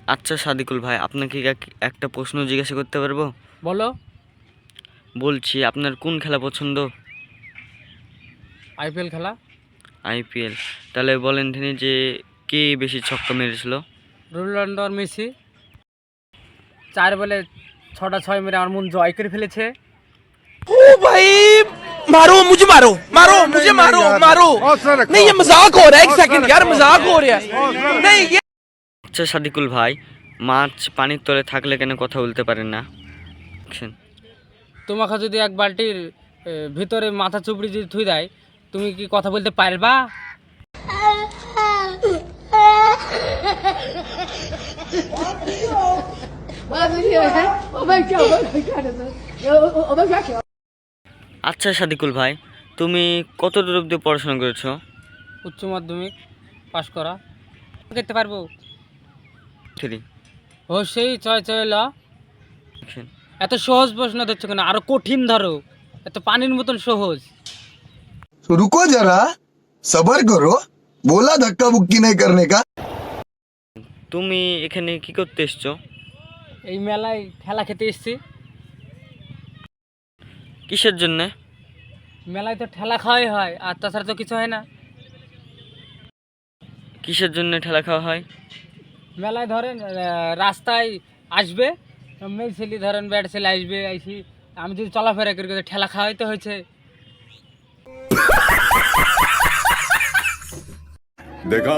আচ্ছা সাদিকুল ভাই, আপনাকে একটা প্রশ্ন জিজ্ঞাসা করতে পারবো? বলো। বলছি, আপনার কোন খেলা পছন্দ? আইপিএল খেলা। আইপিএল। তাহলে বলেন তিনি যে কে বেশি ছক্কা মেরেছিল? রোনাল্ডো আর মেসি 4 বলে 6টা 6 মেরে আমার মন জয় করে ফেলেছে। ओ भाई मारो मुझे मारो मारो मुझे मारो मारो नहीं ये मजाक हो रहा है एक सेकंड यार मजाक हो रहा है नहीं ये আচ্ছা সাদিকুল ভাই, মাছ পানির তলে থাকলে কেন কথা বলতে পারেন না? তোমাকে যদি এক বালতির ভিতরে মাথা চুপড়ি যদি থুই দেয়, তুমি কি কথা বলতে পারবা? আচ্ছা সাদিকুল ভাই, তুমি কত দূর অব্দি পড়াশোনা করেছো? উচ্চ মাধ্যমিক পাশ করা। করতে পারবো? 3। ও সেই চয় চয় ল। এত সহজ প্রশ্ন দিচ্ছ কেন? আরো কঠিন ধরো। এত পানির মতন সহজ। तो रुको जरा सबर करो बोला धक्का बुक्की नहीं करने का। তুমি এখানে কি করতে এসছো? এই মেলায় ঠেলা খেতে এসছি। কিসের জন্যে? মেলায় তো ঠেলা খাওয়াই হয়, আর তাছাড়া তো কিছু হয় না। কিসের জন্য ঠেলা খাওয়া হয়? মেলায় ধরেন রাস্তায় আসবে মেয়ে ছেলে, ধরেন ব্যাট ছেলে আসবে, আইসি আমি যদি চলাফেরা করি ঠেলা খাওয়াইতে হয়েছে। देखा